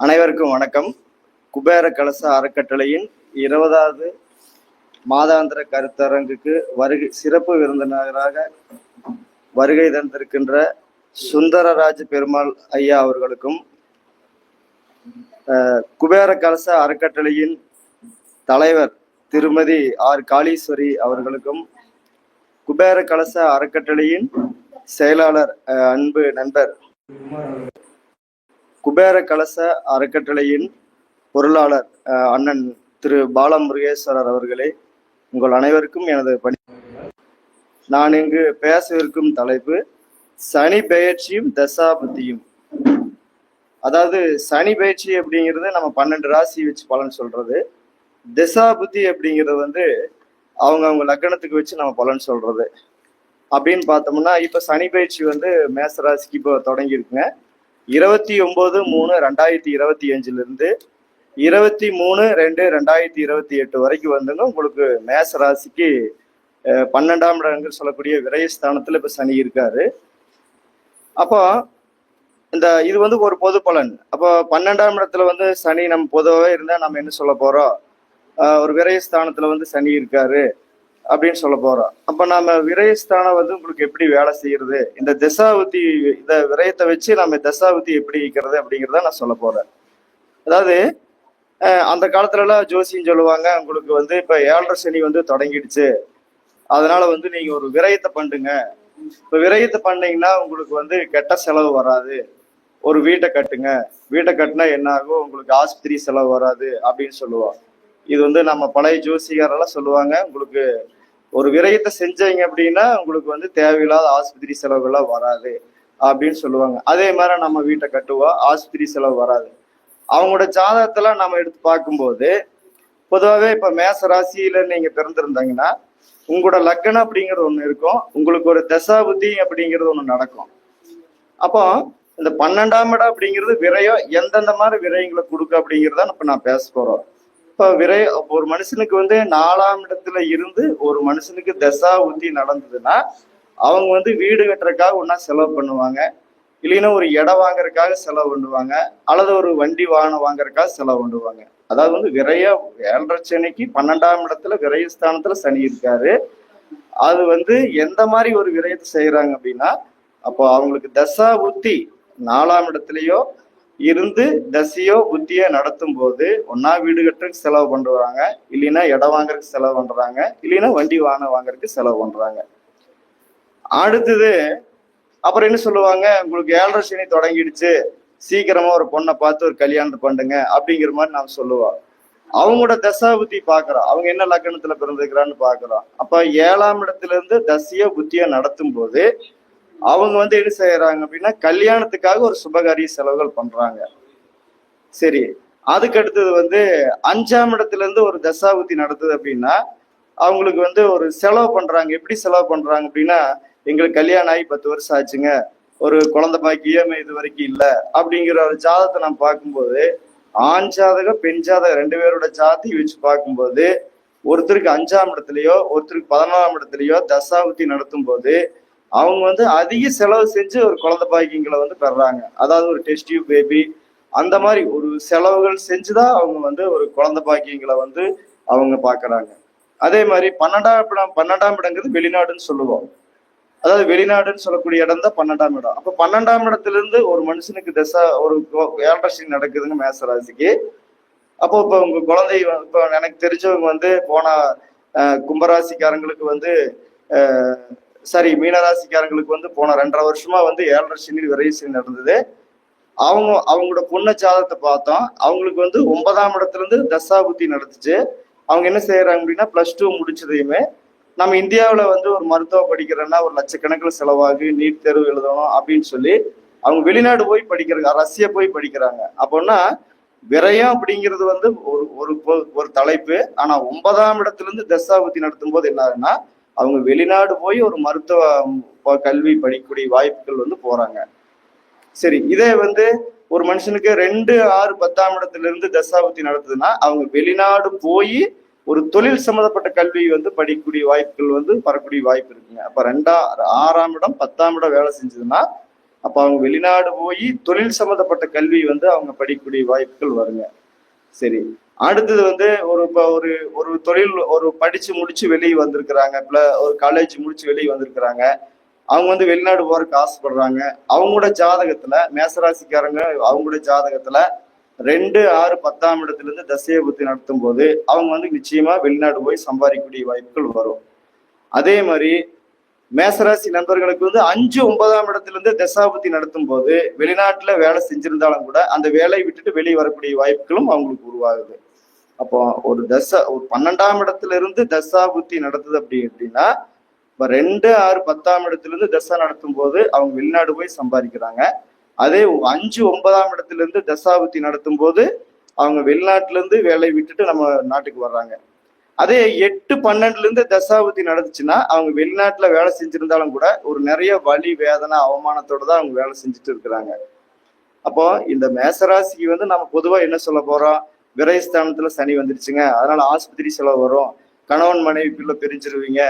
அனைவருக்கும் வணக்கம். குபேர கலச அறக்கட்டளையின் 20வது மாதாந்திர கருத்தரங்குக்கு சிறப்பு விருந்தினராக வருகை தந்திருக்கின்ற சுந்தரராஜ் பெருமாள் ஐயா அவர்களுக்கும், குபேர கலச அறக்கட்டளையின் தலைவர் திருமதி ஆர் காளீஸ்வரி அவர்களுக்கும், குபேர கலச அறக்கட்டளையின் செயலாளர் அன்பு நண்பர் குபேர கலச அறக்கட்டளையின் பொருளாளர் அண்ணன் திரு பாலமுருகேஸ்வரர் அவர்களே, உங்கள் அனைவருக்கும் எனது பணி. நான் இங்கு பேசவிருக்கும் தலைப்பு சனி பெயர்ச்சியும் தசாபுத்தியும். அதாவது சனி பெயர்ச்சி அப்படிங்கிறது நம்ம 12 ராசி வச்சு பலன் சொல்றது. தசாபுத்தி அப்படிங்கிறது வந்து அவங்க லக்னத்துக்கு வச்சு நம்ம பலன் சொல்றது. அப்படின்னு பார்த்தோம்னா இப்ப சனி பயிற்சி வந்து மேச ராசிக்கு இப்போ தொடங்கி இருக்குங்க. 29/3/2025 23/2/2028 வரைக்கும் வந்துங்க உங்களுக்கு மேச ராசிக்கு 12ஆம் இடங்கள் சொல்லக்கூடிய விரயஸ்தானத்துல இப்ப சனி இருக்காரு. அப்போ இது வந்து ஒரு பொது பலன். அப்போ 12ஆம் இடத்துல வந்து சனி நம்ம பொதுவாகவே இருந்தா நம்ம என்ன சொல்ல போறோம், ஒரு விரயஸ்தானத்துல வந்து சனி இருக்காரு அப்படின்னு சொல்ல போறோம். அப்ப நம்ம விரயஸ்தானம் வந்து உங்களுக்கு எப்படி வேலை செய்யறது, இந்த தசாபுத்தி, இந்த விரயத்தை வச்சு நம்ம தசாபுத்தி எப்படி இருக்கிறது அப்படிங்கிறத நான் சொல்ல போறேன். அதாவது அந்த காலத்துல எல்லாம் ஜோசியம் சொல்லுவாங்க, உங்களுக்கு வந்து இப்ப 7.5 சனி வந்து தொடங்கிடுச்சு, அதனால வந்து நீங்க ஒரு விரயத்தை பண்ணுங்க. இப்ப விரயத்தை பண்ணீங்கன்னா உங்களுக்கு வந்து கெட்ட செலவு வராது, ஒரு வீட்டை கட்டுங்க, வீட்டை கட்டினா என்ன ஆகும், உங்களுக்கு ஆஸ்பத்திரி செலவு வராது அப்படின்னு சொல்லுவாங்க. இது வந்து நம்ம பழைய ஜோசிகாரெல்லாம் சொல்லுவாங்க, உங்களுக்கு ஒரு விரயத்தை செஞ்சீங்க அப்படின்னா உங்களுக்கு வந்து தேவையில்லாத ஆஸ்பத்திரி செலவுகள்லாம் வராது அப்படின்னு சொல்லுவாங்க. அதே மாதிரி நம்ம வீட்டை கட்டுவோம், ஆஸ்பத்திரி செலவு வராது. அவங்களோட ஜாதகத்தெல்லாம் நம்ம எடுத்து பார்க்கும்போது பொதுவாகவே இப்ப மேச ராசியில நீங்க பிறந்திருந்தாங்கன்னா உங்களோட லக்னம் அப்படிங்கிறது ஒண்ணு இருக்கும், உங்களுக்கு ஒரு தசாபுத்தி அப்படிங்கிறது ஒண்ணு நடக்கும். அப்போ இந்த 12ஆம் இடம் அப்படிங்கிறது விரயம் எந்தெந்த மாதிரி விரயங்களை கொடுக்க அப்படிங்கிறத இப்ப நான் பேச போறோம். இப்ப ஒரு மனுஷனுக்கு வந்து 4ஆம் இடத்துல இருந்து ஒரு மனுஷனுக்கு தசா புத்தி நடந்ததுன்னா அவங்க வந்து வீடு கட்டுறதுக்காக ஒன்னா செலவு பண்ணுவாங்க, இல்லைன்னா ஒரு இடம் வாங்குறதுக்காக செலவு பண்ணுவாங்க, அல்லது ஒரு வண்டி வாகனம் வாங்குறதுக்காக செலவு பண்ணுவாங்க. அதாவது வந்து 7.5 சனிக்கு 12ஆம் இடத்துல விரயஸ்தானத்துல சனி இருக்காரு. அது வந்து எந்த மாதிரி ஒரு விரயத்தை செய்யறாங்க அப்படின்னா, அப்போ அவங்களுக்கு தசா புத்தி 4ஆம் இடத்துலயோ இருந்து தசையோ புத்தியோ நடத்தும் போது ஒன்னா வீடு கட்டுறதுக்கு செலவு பண்றாங்க, இல்லைன்னா இடம் வாங்குறதுக்கு செலவு பண்றாங்க, இல்லைன்னா வண்டி வாகனம் வாங்குறதுக்கு செலவு பண்றாங்க. அடுத்தது அப்புறம் என்ன சொல்லுவாங்க, உங்களுக்கு 7.5 சனி தொடங்கிடுச்சு, சீக்கிரமா ஒரு பொண்ணை பார்த்து ஒரு கல்யாணத்தை பண்ணுங்க அப்படிங்கிற மாதிரி நாம் சொல்லுவோம். அவங்களோட தசா புத்தி பாக்குறோம், அவங்க என்ன லக்னத்துல பிறந்திருக்கிறான்னு பாக்குறோம். அப்ப 7ஆம் இடத்துல இருந்து தசையோ புத்தியோ நடத்தும் போது அவங்க வந்து என்ன செய்யறாங்க அப்படின்னா கல்யாணத்துக்காக ஒரு சுபகாரிய செலவுகள் பண்றாங்க. சரி, அதுக்கு அடுத்தது வந்து 5ஆம் இடத்துல இருந்து ஒரு தசாபுத்தி நடத்துது அப்படின்னா அவங்களுக்கு வந்து ஒரு செலவு பண்றாங்க. எப்படி செலவு பண்றாங்க அப்படின்னா, எங்களுக்கு கல்யாணம் ஆகி 10 வருஷம் ஆச்சுங்க, ஒரு குழந்தை பாக்கியம் இது வரைக்கும் இல்லை அப்படிங்கிற ஒரு ஜாதகத்தை நம்ம பார்க்கும்போது, ஆண் ஜாதகம் பெண் ஜாதகம் 2 பேரோட ஜாதகத்தை வச்சு பார்க்கும்போது ஒருத்தருக்கு 5ஆம் இடத்துலயோ ஒருத்தருக்கு 11ஆம் இடத்துலயோ தசாபுத்தி நடத்தும் போது அவங்க வந்து அதிக செலவு செஞ்சு ஒரு குழந்தை பாக்கியங்களை வந்து பெறாங்க. அதாவது ஒரு டெஸ்ட் டியூப் பேபி அந்த மாதிரி ஒரு செலவுகள் செஞ்சுதான் அவங்க வந்து ஒரு குழந்தை பாக்கியங்களை வந்து அவங்க பாக்குறாங்க. அதே மாதிரி 12ஆம் இடங்கிறது வெளிநாடுன்னு சொல்லுவோம். அதாவது வெளிநாடுன்னு சொல்லக்கூடிய இடம் தான் 12ஆம் இடம். அப்ப 12ஆம் இடத்துல இருந்து ஒரு மனுஷனுக்கு ஒரு 7.5 சனி நடக்குதுங்க மேச ராசிக்கு. அப்போ இப்ப உங்க குழந்தை இப்ப எனக்கு தெரிஞ்சவங்க வந்து போன கும்பராசிக்காரங்களுக்கு வந்து மீனராசிக்காரங்களுக்கு வந்து போன 2.5 வருஷமா வந்து 7.5 சனி விரைய சனி நடந்தது. அவங்களோட பொண்ண ஜாதகத்தை பார்த்தோம், அவங்களுக்கு வந்து 9ஆம் இடத்துல இருந்து தசாபுத்தி நடத்துச்சு. அவங்க என்ன செய்யறாங்க அப்படின்னா +2 முடிச்சதையுமே நம்ம இந்தியாவில வந்து ஒரு மருத்துவம் படிக்கிறோன்னா ஒரு லட்சக்கணக்கில் செலவாகி நீட் தேர்வு எழுதணும் அப்படின்னு சொல்லி அவங்க வெளிநாடு போய் படிக்கிறாங்க, ரஷ்யா போய் படிக்கிறாங்க. அப்போன்னா விரயம் அப்படிங்கிறது வந்து ஒரு தலைப்பு. ஆனா 9ஆம் இடத்துல இருந்து தசாபுத்தி நடத்தும் போது என்ன ஆகுதுன்னா அவங்க வெளிநாடு போய் ஒரு மருத்துவ கல்வி படிக்கக்கூடிய வாய்ப்புகள் வந்து போறாங்க. சரி, இதே வந்து ஒரு மனுஷனுக்கு 2, 6, 10ஆம் இடத்துல இருந்து தசாபுத்தி நடத்துதுன்னா அவங்க வெளிநாடு போய் ஒரு தொழில் சம்மந்தப்பட்ட கல்வி வந்து படிக்கக்கூடிய வாய்ப்புகள் வந்து வரக்கூடிய வாய்ப்பு இருக்குங்க. அப்ப 6ஆம் இடம் 10ஆம் இடம் வேலை செஞ்சதுன்னா அப்ப அவங்க வெளிநாடு போய் தொழில் சம்பந்தப்பட்ட கல்வி வந்து அவங்க படிக்கக்கூடிய வாய்ப்புகள் வருங்க. சரி, அடுத்தது வந்து இப்போ ஒரு ஒரு தொழில் ஒரு படிச்சு முடிச்சு வெளியே வந்திருக்கிறாங்க, ஒரு காலேஜ் முடிச்சு வெளியே வந்திருக்கிறாங்க. அவங்க வந்து வெளிநாடு போறதுக்கு ஆசைப்படுறாங்க. அவங்களோட ஜாதகத்துல மேசராசிக்காரங்க அவங்களோட ஜாதகத்துல 2, 6, 10ஆம் இடத்துல இருந்து தசையை புத்தி நடத்தும் போது அவங்க வந்து நிச்சயமா வெளிநாடு போய் சம்பாதிக்கக்கூடிய வாய்ப்புகள் வரும். அதே மாதிரி மேசராசி நண்பர்களுக்கு வந்து 5, 9ஆம் இடத்துல இருந்து தசாபுத்தி நடத்தும் போது வெளிநாட்டுல வேலை செஞ்சிருந்தாலும் கூட அந்த வேலையை விட்டுட்டு வெளியே வரக்கூடிய வாய்ப்புகளும் அவங்களுக்கு உருவாகுது. அப்போ ஒரு 12ஆம் இடத்துல இருந்து தசாபுத்தி நடத்துது அப்படின்னா இப்ப 2, 6, 10ஆம் இடத்துல இருந்து தசா நடத்தும் போது அவங்க வெளிநாடு போய் சம்பாதிக்கிறாங்க. அதே 5, 9ஆம் இடத்துல இருந்து தசாபுத்தி நடத்தும் போது அவங்க வெளிநாட்டுல இருந்து வேலையை விட்டுட்டு நம்ம நாட்டுக்கு வர்றாங்க. அதே 8, 12ல இருந்து தசாபுத்தி நடந்துச்சுன்னா அவங்க வெளிநாட்டுல வேலை செஞ்சிருந்தாலும் கூட ஒரு நிறைய வலி வேதனை அவமானத்தோட தான் அவங்க வேலை செஞ்சுட்டு இருக்கிறாங்க. அப்போ இந்த மேசராசிக்கு வந்து நம்ம பொதுவா என்ன சொல்ல போறோம், விரயஸ்தானத்துல சனி வந்துருச்சுங்க, அதனால ஆஸ்பத்திரி செலவு வரும், கணவன் மனைவிக்குள்ள பிரிஞ்சிருவீங்க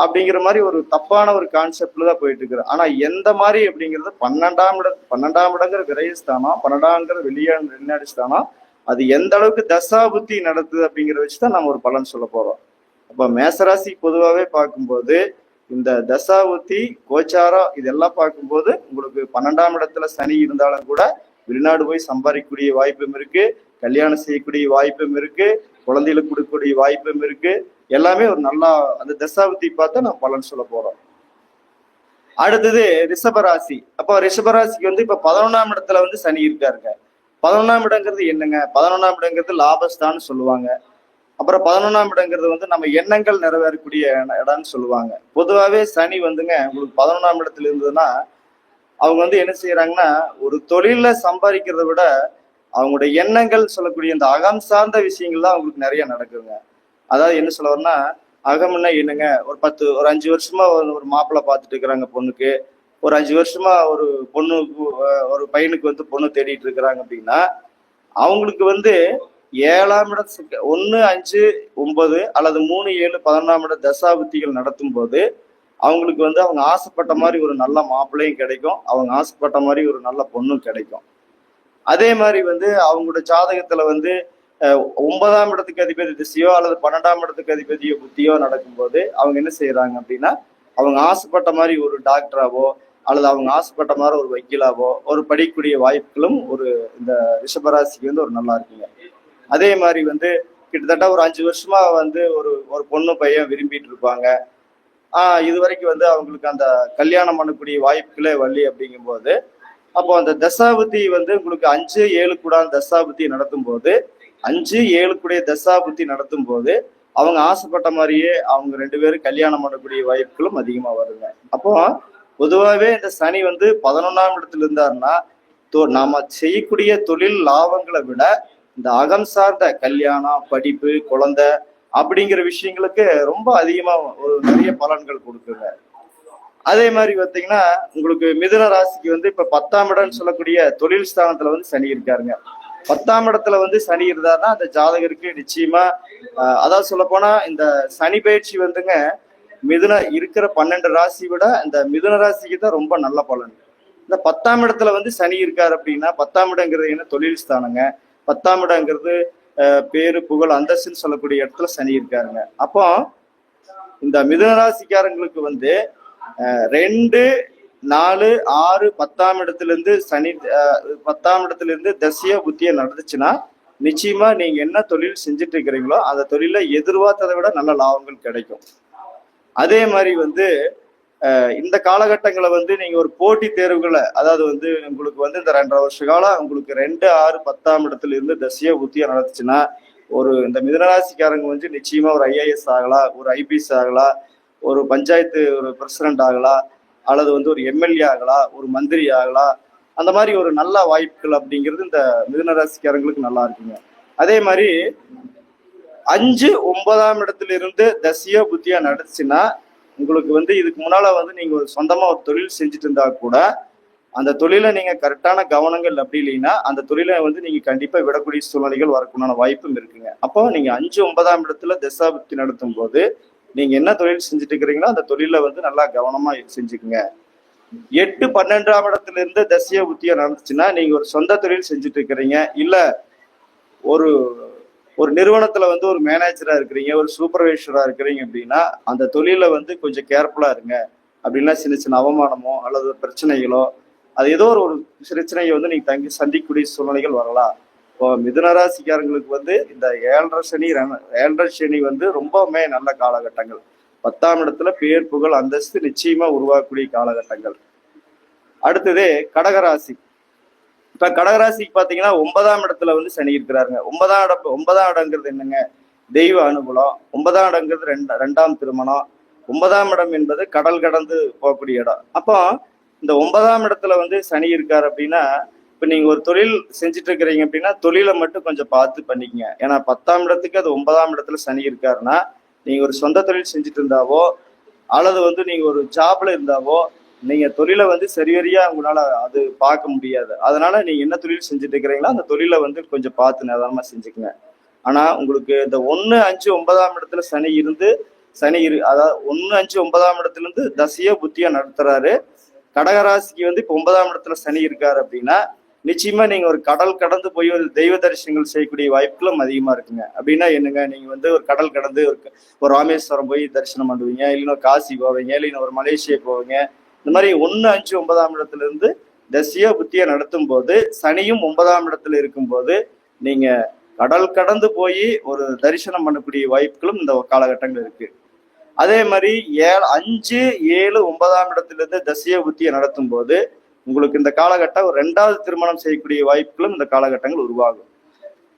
அப்படிங்கிற மாதிரி ஒரு தப்பான ஒரு கான்செப்ட்ல தான் போயிட்டு இருக்கிறோம். ஆனா எந்த மாதிரி அப்படிங்கிறது 12ஆம் இடங்கிற விரயஸ்தானம், 12ஆம்ங்கிற வெளிநாடு ஸ்தானம், அது எந்த அளவுக்கு தசாபுத்தி நடத்துது அப்படிங்கிறத வச்சுதான் நம்ம ஒரு பலன் சொல்ல போறோம். அப்ப மேசராசி பொதுவாகவே பார்க்கும்போது இந்த தசாபுத்தி கோச்சாரம் இதெல்லாம் பார்க்கும்போது உங்களுக்கு 12ஆம் இடத்துல சனி இருந்தாலும் கூட வெளிநாடு போய் சம்பாதிக்கக்கூடிய வாய்ப்பும் இருக்கு, கல்யாணம் செய்யக்கூடிய வாய்ப்பும் இருக்கு, குழந்தைகளுக்கு கொடுக்கக்கூடிய வாய்ப்பும் இருக்கு. எல்லாமே ஒரு நல்லா அந்த தசாபுத்தி பார்த்தா நான் பலன் சொல்ல போறோம். அடுத்தது ரிஷபராசி. அப்போ ரிஷபராசிக்கு வந்து இப்ப 11ஆம் இடத்துல வந்து சனி இருக்காருங்க. 11ஆம் இடங்கிறது என்னங்க? 11ஆம் இடங்கிறது லாபஸ்தான்னு சொல்லுவாங்க. அப்புறம் 11ஆம் இடங்கிறது வந்து நம்ம எண்ணங்கள் நிறைவேறக்கூடிய இடம்னு சொல்லுவாங்க. பொதுவாகவே சனி வந்துங்க உங்களுக்கு 11ஆம் இடத்துல இருந்ததுன்னா அவங்க வந்து என்ன செய்யறாங்கன்னா ஒரு தொழில சம்பாதிக்கிறத விட அவங்களுடைய எண்ணங்கள் சொல்லக்கூடிய இந்த அகம் சார்ந்த விஷயங்கள் தான் அவங்களுக்கு நிறைய நடக்குங்க. அதாவது என்ன சொல்லுவாருன்னா, அகம்னா என்னங்க, ஒரு 5 வருஷமா ஒரு மாப்பிள்ளை பார்த்துட்டு இருக்கிறாங்க பொண்ணுக்கு, ஒரு 5 வருஷமா ஒரு பொண்ணுக்கு ஒரு பையனுக்கு வந்து பொண்ணு தேடிட்டு இருக்கிறாங்க அப்படின்னா அவங்களுக்கு வந்து 7ஆம் இட 1, 5, 9 அல்லது 3, 7, 11ஆம் இட தசாபுத்திகள் நடத்தும் போது அவங்களுக்கு வந்து அவங்க ஆசைப்பட்ட மாதிரி ஒரு நல்ல மாப்பிள்ளையும் கிடைக்கும், அவங்க ஆசைப்பட்ட மாதிரி ஒரு நல்ல பொண்ணும் கிடைக்கும். அதே மாதிரி வந்து அவங்களோட ஜாதகத்துல வந்து 9ஆம் இடத்துக்கு அதிபதி திசையோ அல்லது 12ஆம் இடத்துக்கு அதிபதியோ புத்தியோ நடக்கும்போது அவங்க என்ன செய்யறாங்க அப்படின்னா அவங்க ஆசைப்பட்ட மாதிரி ஒரு டாக்டராவோ அல்லது அவங்க ஆசைப்பட்ட மாதிரி ஒரு வக்கீலாவோ ஒரு படிக்கக்கூடிய வாய்ப்புகளும் ஒரு இந்த ரிஷபராசிக்கு வந்து ஒரு நல்லா இருக்குங்க. அதே மாதிரி வந்து கிட்டத்தட்ட ஒரு 5 வருஷமா வந்து ஒரு பொண்ணு பையன் விரும்பிட்டு இருப்பாங்க. இது வரைக்கும் வந்து அவங்களுக்கு அந்த கல்யாணம் பண்ணக்கூடிய வாய்ப்புகளே வரல அப்படிங்கும் போது அப்போ அந்த தசாபுத்தி வந்து உங்களுக்கு 5, 7 கூட தசாபுத்தி நடத்தும் போது 5, 7 கூட தசாபுத்தி நடத்தும் போது அவங்க ஆசைப்பட்ட மாதிரியே அவங்க 2 பேரும் கல்யாணம் பண்ணக்கூடிய வாய்ப்புகளும் அதிகமா வருங்க. அப்போ பொதுவாகவே இந்த சனி வந்து 11ஆம் இடத்துல இருந்தாருன்னா நாம செய்யக்கூடிய தொழில் லாபங்களை விட இந்த அகம் சார்ந்த கல்யாணம், படிப்பு, குழந்தை அப்படிங்கிற விஷயங்களுக்கு ரொம்ப அதிகமா ஒரு நிறைய பலன்கள் கொடுக்குங்க. அதே மாதிரி பார்த்தீங்கன்னா உங்களுக்கு மிதுன ராசிக்கு வந்து இப்ப 10ஆம் இடம்னு சொல்லக்கூடிய தொழில் ஸ்தானத்துல வந்து சனி இருக்காருங்க. 10ஆம் இடத்துல வந்து சனி இருந்தாருன்னா அந்த ஜாதகருக்கு நிச்சயமா அதாவது சொல்ல போனா இந்த சனி பயிற்சி வந்துங்க மிதுன இருக்கிற 12 ராசி விட இந்த மிதுன ராசிக்கு தான் ரொம்ப நல்ல பலன். இந்த 10ஆம் இடத்துல வந்து சனி இருக்காரு அப்படின்னா 10ஆம் இடங்கிறது என்ன தொழில் ஸ்தானங்க. 10ஆம் இடங்கிறது பேரு புகழ் அந்தஸ்துன்னு சொல்லக்கூடிய இடத்துல சனி இருக்காருங்க. அப்போ இந்த மிதுன ராசிக்காரங்களுக்கு வந்து 2, 4, 6, 10ஆம் இடத்துல இருந்து சனி 10ஆம் இடத்துல இருந்து தசைய புத்திய நடந்துச்சுன்னா நிச்சயமா நீங்க என்ன தொழில் செஞ்சுட்டு இருக்கிறீங்களோ அந்த தொழில எதிர்பார்த்ததை விட நல்ல லாபங்கள் கிடைக்கும். அதே மாதிரி வந்து இந்த காலகட்டங்களை வந்து நீங்க ஒரு போட்டி தேர்வுகளை அதாவது வந்து உங்களுக்கு வந்து இந்த 2.5 வருஷ காலம் உங்களுக்கு 2, 6, 10ஆம் இடத்துல இருந்து தசைய புத்திய நடந்துச்சுன்னா இந்த மிதுனராசிக்காரங்க வந்து நிச்சயமா ஒரு IAS ஆகலாம், ஒரு IPS ஆகலாம், ஒரு பஞ்சாயத்து ஒரு பிரசிடென்ட் ஆகலாம், அல்லது வந்து ஒரு MLA ஆகலாம், ஒரு மந்திரி ஆகலாம். அந்த மாதிரி ஒரு நல்ல வாய்ப்புகள் அப்படிங்கிறது இந்த மிதுனராசிக்காரங்களுக்கு நல்லா இருக்குங்க. அதே மாதிரி 5, 9ஆம் இடத்துல இருந்து தசையோ புத்தியா நடந்துச்சுன்னா உங்களுக்கு வந்து இதுக்கு முன்னால வந்து நீங்க சொந்தமா ஒரு தொழில் செஞ்சுட்டு இருந்தா கூட அந்த தொழிலை நீங்க கரெக்டான கவனங்கள் அப்படி இல்லைன்னா அந்த தொழிலை வந்து நீங்க கண்டிப்பா விடக்கூடிய சூழ்நிலைகள் வரக்குண்டான வாய்ப்பும் இருக்குங்க. அப்போ நீங்க 5, 9ஆம் இடத்துல தசாபுத்தி நடத்தும் போது நீங்க என்ன தொழில் செஞ்சுட்டு இருக்கிறீங்களோ அந்த தொழில வந்து நல்லா கவனமா செஞ்சுக்குங்க. 8 12ஆம் இடத்துல இருந்து தசைய புத்தியா நடந்துச்சுன்னா நீங்க ஒரு சொந்த தொழில் செஞ்சுட்டு இருக்கிறீங்க, இல்ல ஒரு ஒரு நிறுவனத்துல வந்து ஒரு மேனேஜரா இருக்கிறீங்க, ஒரு சூப்பர்வைசரா இருக்கிறீங்க அப்படின்னா அந்த தொழில வந்து கொஞ்சம் கேர்ஃபுல்லா இருங்க. அப்படின்னா சின்ன சின்ன அவமானமோ அல்லது பிரச்சனைகளோ, அது ஏதோ ஒரு பிரச்சனையை வந்து நீங்க தங்கி சந்திக்கக்கூடிய சூழ்நிலைகள் வரலாம். இப்போ மிதுனராசிக்காரங்களுக்கு வந்து இந்த 7.5 சனி வந்து ரொம்பவுமே நல்ல காலகட்டங்கள். 10ஆம் இடத்துல பேர் புகழ் அந்தஸ்து நிச்சயமா உருவாக்கக்கூடிய காலகட்டங்கள். அடுத்தது கடகராசி. இப்ப கடகராசிக்கு பாத்தீங்கன்னா 9ஆம் இடத்துல வந்து சனி இருக்கிறாருங்க. 9ஆம் இடங்கிறது என்னங்க? தெய்வ அனுகூலம். 9ஆம் இடங்கிறது ரெண்டாம் திருமணம். 9ஆம் இடம் என்பது கடல் கடந்து போகக்கூடிய இடம். அப்போ இந்த 9ஆம் இடத்துல வந்து சனி இருக்காரு அப்படின்னா, இப்ப நீங்க ஒரு தொழில் செஞ்சுட்டு இருக்கிறீங்க அப்படின்னா தொழிலை மட்டும் கொஞ்சம் பார்த்து பண்ணிக்கங்க. ஏன்னா 10ஆம் இடத்துக்கு அது 9ஆம் இடத்துல சனி இருக்காருன்னா, நீங்க ஒரு சொந்த தொழில் செஞ்சுட்டு இருந்தாவோ அல்லது வந்து நீங்க ஒரு ஜாப்ல இருந்தாவோ நீங்க தொழிலை வந்து சரிவரியா உங்களால அது பார்க்க முடியாது. அதனால நீங்க என்ன தொழில் செஞ்சுட்டு இருக்கிறீங்களோ அந்த தொழிலை வந்து கொஞ்சம் பார்த்து நிதானமா செஞ்சுக்கங்க. ஆனா உங்களுக்கு இந்த 1 5 9ஆம் இடத்துல அதாவது 1 5 9ஆம் இடத்துல இருந்து தசையோ புத்தியா நடத்துறாரு. கடகராசிக்கு வந்து இப்ப 9ஆம் இடத்துல சனி இருக்காரு அப்படின்னா நிச்சயமா நீங்க ஒரு கடல் கடந்து போய் ஒரு தெய்வ தரிசனங்கள் செய்யக்கூடிய வாய்ப்புகளும் அதிகமா இருக்குங்க. அப்படின்னா என்னங்க, நீங்க வந்து ஒரு கடல் கடந்து ஒரு ராமேஸ்வரம் போய் தரிசனம் பண்ணுவீங்க, இல்லைன்னா காசி போவீங்க, இல்லைன்னா ஒரு மலேசியா போவீங்க. இந்த மாதிரி 1 5 9ஆம் இடத்துல இருந்து தசையோ புத்தியை நடத்தும் போது சனியும் 9ஆம் இடத்துல இருக்கும்போது நீங்க கடல் கடந்து போய் ஒரு தரிசனம் பண்ணக்கூடிய வாய்ப்புகளும் இந்த காலகட்டங்கள் இருக்கு. அதே மாதிரி 5 7 9ஆம் இடத்துல இருந்து தசைய புத்தியை நடத்தும் போது உங்களுக்கு இந்த காலகட்டம் ஒரு 2வது திருமணம் செய்யக்கூடிய வாய்ப்புகளும் இந்த காலகட்டங்கள் உருவாகும்.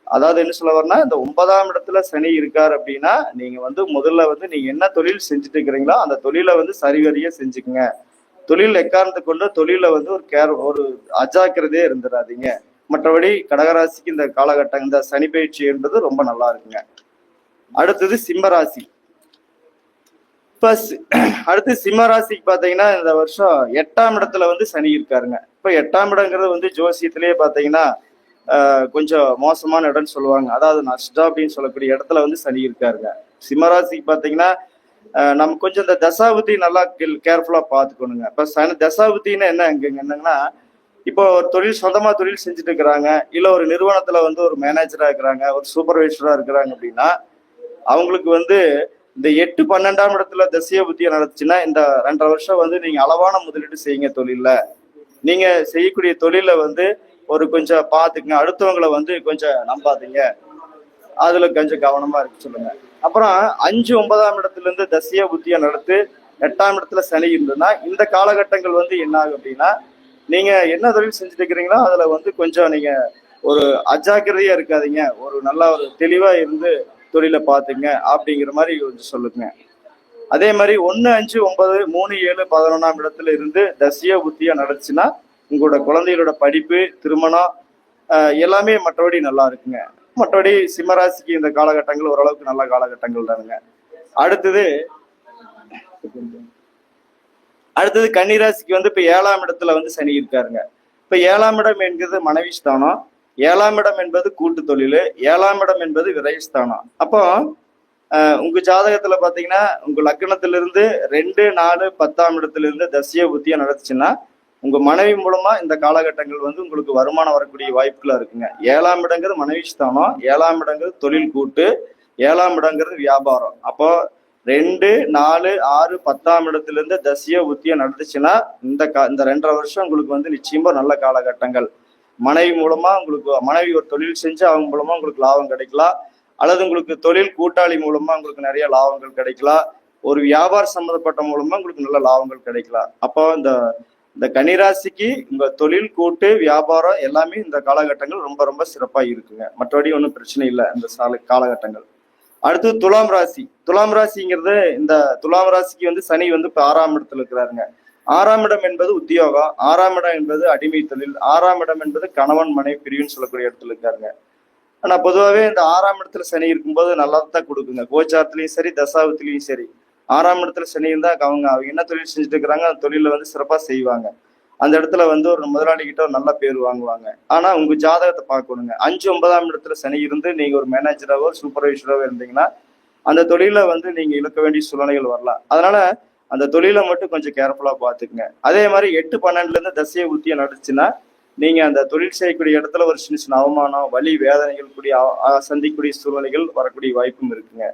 அதாவது என்ன சொல்ல வரனா, இந்த 9ஆம் இடத்துல சனி இருக்காரு அப்படின்னா நீங்க வந்து முதல்ல வந்து நீங்க என்ன தொழில் செஞ்சுட்டு இருக்கிறீங்களோ அந்த தொழிலை வந்து சரிவரியா செஞ்சுக்குங்க. தொழில் எக்காரணத்தை கொண்டு தொழில வந்து ஒரு அஜாக்கிரதையே இருந்துடாதீங்க. மற்றபடி கடகராசிக்கு இந்த காலகட்டம் இந்த சனி பயிற்சி என்பது ரொம்ப நல்லா இருக்குங்க. அடுத்தது சிம்மராசி. அடுத்து சிம்மராசிக்கு பாத்தீங்கன்னா இந்த வருஷம் 8ஆம் இடத்துல வந்து சனி இருக்காருங்க. இப்ப 8ஆம் இடங்கிறது வந்து ஜோசியத்திலேயே பாத்தீங்கன்னா கொஞ்சம் மோசமான இடம்னு சொல்லுவாங்க. அதாவது நஷ்டம் அப்படின்னு சொல்லக்கூடிய இடத்துல வந்து சனி இருக்காருங்க. சிம்மராசிக்கு பாத்தீங்கன்னா நம்ம கொஞ்சம் இந்த தசாபுத்தி நல்லா கேர்ஃபுல்லா பாத்துக்கணுங்க. இப்ப தசாபுத்தின்னு என்னங்கன்னா, இப்போ ஒரு தொழில் சொந்தமா தொழில் செஞ்சுட்டு இருக்கிறாங்க, இல்ல ஒரு நிறுவனத்துல வந்து ஒரு மேனேஜரா இருக்கிறாங்க, ஒரு சூப்பர்வைசரா இருக்கிறாங்க அப்படின்னா அவங்களுக்கு வந்து இந்த 8 12ஆம் இடத்துல தசைய புத்தியை நடந்துச்சுன்னா இந்த 2.5 வருஷம் வந்து நீங்க அளவான முதலீடு செய்யுங்க தொழில. நீங்க செய்யக்கூடிய தொழில வந்து ஒரு கொஞ்சம் பாத்துக்குங்க. அடுத்தவங்களை வந்து கொஞ்சம் நம்பாதீங்க. அதுல கொஞ்சம் கவனமா இருக்கு சொல்லுங்க. அப்புறம் 5 9ஆம் இடத்துல இருந்து தசைய புத்தியை நடத்து 8ஆம் இடத்துல சனி இருந்ததுன்னா இந்த காலகட்டங்கள் வந்து என்ன ஆகும் அப்படின்னா, நீங்க என்ன தொழில் செஞ்சுட்டு இருக்கிறீங்களோ அதுல வந்து கொஞ்சம் நீங்க ஒரு அஜாக்கிரதையா இருக்காதீங்க. ஒரு நல்லா ஒரு தெளிவா இருந்து தொழிலை பார்த்துங்க அப்படிங்கிற மாதிரி கொஞ்சம் சொல்லுங்க. அதே மாதிரி 1 5 9 3 7 11ஆம் இடத்துல இருந்து தசைய புத்தியா நடந்துச்சுன்னா உங்களோட குழந்தைகளோட படிப்பு, திருமணம் எல்லாமே மற்றபடி நல்லா இருக்குங்க. மற்றபடி சிம்மராசிக்கு இந்த காலகட்டங்கள் ஓரளவுக்கு நல்ல காலகட்டங்கள் தானுங்க. அடுத்தது கன்னிராசிக்கு வந்து இப்ப 7ஆம் இடத்துல வந்து சனி இருக்காருங்க. இப்ப 7ஆம் இடம் என்கிறது மனைவி ஸ்தானம், 7ஆம் இடம் என்பது கூட்டு தொழில், 7ஆம் இடம் என்பது விரயஸ்தானம். அப்போ உங்க ஜாதகத்துல பாத்தீங்கன்னா உங்க லக்னத்திலிருந்து 2 4 10ஆம் இடத்துல இருந்து தசைய புத்தியா நடத்துச்சுன்னா உங்க மனைவி மூலமா இந்த காலகட்டங்கள் வந்து உங்களுக்கு வருமானம் வரக்கூடிய வாய்ப்புகளா இருக்குங்க. 7ஆம் இடங்கிறது மனைவி ஸ்தானம், 7ஆம் இடங்கிறது தொழில் கூட்டு, 7ஆம் இடங்கிறது வியாபாரம். அப்போ 2 4 6 10ஆம் இடத்துல இருந்து தசைய புத்தியா நடந்துச்சுன்னா இந்த 2.5 வருஷம் உங்களுக்கு வந்து நிச்சயமா நல்ல காலகட்டங்கள். மனைவி மூலமா உங்களுக்கு மனைவி ஒரு தொழில் செஞ்சு அவங்க மூலமா உங்களுக்கு லாபம் கிடைக்கலாம், அல்லது உங்களுக்கு தொழில் கூட்டாளி மூலமா உங்களுக்கு நிறைய லாபங்கள் கிடைக்கலாம், ஒரு வியாபார சம்மந்தப்பட்ட மூலமா உங்களுக்கு நல்ல லாபங்கள் கிடைக்கலாம். அப்போ இந்த கன்னிராசிக்கு உங்க தொழில் கூட்டு வியாபாரம் எல்லாமே இந்த காலகட்டங்கள் ரொம்ப ரொம்ப சிறப்பா இருக்குங்க. மற்றபடி ஒன்றும் பிரச்சனை இல்லை இந்த காலகட்டங்கள். அடுத்து துலாம் ராசி. துலாம் ராசிங்கிறது இந்த துலாம் ராசிக்கு வந்து சனி வந்து இப்ப 6ஆம் இடத்துல இருக்கிறாருங்க. 6ஆம் இடம் என்பது உத்தியோகம், 6ஆம் இடம் என்பது அடிமை தொழில், 6ஆம் இடம் என்பது கணவன் மனைவி பிரிவுன்னு சொல்லக்கூடிய இடத்துல இருக்காருங்க. ஆனா பொதுவாகவே இந்த 6ஆம் இடத்துல சனி இருக்கும்போது நல்லா தான் கொடுக்குங்க. கோச்சாரத்திலையும் சரி தசாபத்திலையும் சரி 6ஆம் இடத்துல சனி இருந்தா அவங்க என்ன தொழில் செஞ்சுட்டு இருக்கிறாங்க அந்த தொழில வந்து சிறப்பா செய்வாங்க. அந்த இடத்துல வந்து ஒரு முதலாளி கிட்ட ஒரு நல்ல பேர் வாங்குவாங்க. ஆனா உங்க ஜாதகத்தை பார்க்கணுங்க. 5 9ஆம் இடத்துல சனி இருந்து நீங்க ஒரு மேனேஜராவோ சூப்பர்வைசராவோ இருந்தீங்கன்னா அந்த தொழில வந்து நீங்க இழக்க வேண்டிய சூழ்நிலைகள் வரலாம். அதனால அந்த தொழிலை மட்டும் கொஞ்சம் கேர்ஃபுல்லா பாத்துக்குங்க. அதே மாதிரி 8-12ல இருந்து தசைய புத்தியை நடந்துச்சுன்னா நீங்க அந்த தொழில் செய்யக்கூடிய இடத்துல ஒரு சின்ன சின்ன அவமானம், வலி, வேதனைகள் கூடிய சந்திக்கக்கூடிய சூழ்நிலைகள் வரக்கூடிய வாய்ப்பும் இருக்குங்க.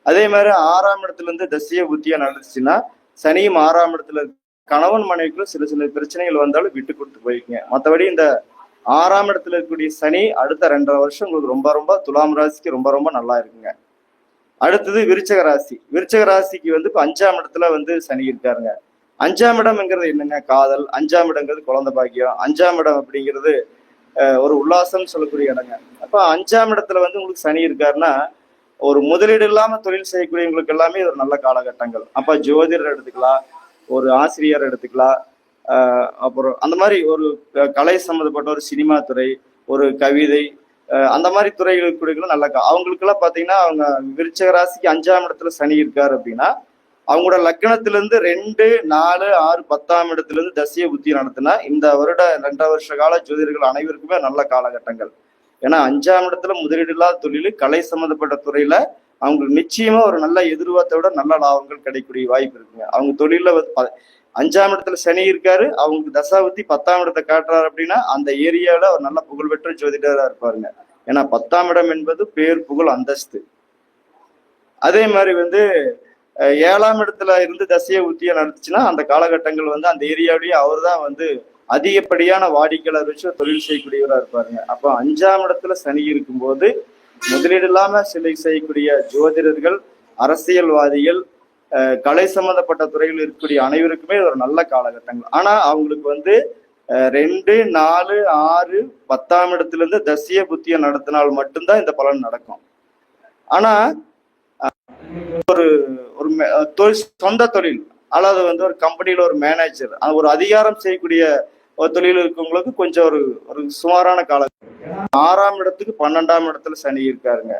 அதே மாதிரி 6ஆம் இடத்துல இருந்து தசைய புத்தியா நடந்துச்சுன்னா சனியும் 6ஆம் இடத்துல கணவன் மனைவிக்குள்ள சில சில பிரச்சனைகள் வந்தாலும் விட்டு கொடுத்து போய்க்குங்க. மற்றபடி இந்த 6ஆம் இடத்துல இருக்கக்கூடிய சனி அடுத்த 2.5 வருஷம் உங்களுக்கு ரொம்ப ரொம்ப துலாம் ராசிக்கு ரொம்ப ரொம்ப நல்லா இருக்குங்க. அடுத்தது விருச்சக ராசி. விருச்சக ராசிக்கு வந்து இப்ப 5ஆம் இடத்துல வந்து சனி இருக்காருங்க. 5ஆம் இடம்ங்கிறது என்னங்க? காதல். 5ஆம் இடங்கிறது குழந்தை பாக்கியம். 5ஆம் இடம் அப்படிங்கிறது ஒரு உல்லாசம் சொல்லக்கூடிய இடங்க. அப்ப 5ஆம் இடத்துல வந்து உங்களுக்கு சனி இருக்காருன்னா ஒரு முதலீடு இல்லாம தொழில் செய்யக்கூடியவங்களுக்கு எல்லாமே ஒரு நல்ல காலகட்டங்கள். அப்ப ஜோதிடர் எடுத்துக்கலாம், ஒரு ஆசிரியர் எடுத்துக்கலாம், அப்புறம் அந்த மாதிரி ஒரு கலை சம்மந்தப்பட்ட ஒரு சினிமா துறை, ஒரு கவிதை, அந்த மாதிரி துறைகளுக்கு நல்ல அவங்களுக்கெல்லாம் பாத்தீங்கன்னா அவங்க விருச்சக ராசிக்கு 5ஆம் இடத்துல சனி இருக்காரு அப்படின்னா அவங்களோட லக்னத்துல இருந்து 2, 4, 6, 10ஆம் இடத்துல இருந்து தசைய புத்தி நடத்தினா இந்த வருட 2 வருஷ கால ஜோதிடர்கள் அனைவருக்குமே நல்ல காலகட்டங்கள். ஏன்னா 5ஆம் இடத்துல முதலீடு இல்லாத தொழில், கலை சம்மந்தப்பட்ட துறையில அவங்களுக்கு நிச்சயமா ஒரு நல்ல எதிர்பார்த்தோட நல்ல லாபங்கள் கிடைக்கக்கூடிய வாய்ப்பு இருக்குங்க. அவங்க தொழில 5ஆம் இடத்துல சனி இருக்காரு, அவங்களுக்கு தசாபுத்தி 10ஆம் இடத்தை காட்டுறாரு அப்படின்னா அந்த ஏரியாவில ஒரு நல்ல புகழ்பெற்ற ஜோதிடரா இருப்பாருங்க. ஏன்னா 10ஆம் இடம் என்பது பேர், புகழ், அந்தஸ்து. அதே மாதிரி வந்து 7ஆம் இடத்துல இருந்து தசைய புத்தியா நடந்துச்சுன்னா அந்த காலகட்டங்கள் வந்து அந்த ஏரியாவிலேயே அவர் தான் வந்து அதிகப்படியான வாடிக்கையாளர் வச்சு தொழில் செய்யக்கூடியவரா இருப்பாருங்க. அப்போ 5ஆம் இடத்துல சனி இருக்கும்போது முதலீடு இல்லாம சிலை செய்யக்கூடிய ஜோதிடர்கள், அரசியல்வாதிகள், கலை சம்பந்தப்பட்ட துறையில் இருக்கக்கூடிய அனைவருக்குமே ஒரு நல்ல காலகட்டங்கள். ஆனா அவங்களுக்கு வந்து 2, 4, 6, 10ஆம் இடத்துல இருந்து தசைய புத்திய நடத்தினால் மட்டும்தான் இந்த பலன் நடக்கும். ஆனா ஒரு ஒரு தொழில், சொந்த தொழில் அல்லது வந்து ஒரு கம்பெனியில ஒரு மேனேஜர், ஒரு அதிகாரம் செய்யக்கூடிய ஒரு தொழில் இருக்கவங்களுக்கு கொஞ்சம் ஒரு ஒரு சுமாரான காலம். 6ஆம் இடத்துக்கு 12ஆம் இடத்துல சனி இருக்காருங்க.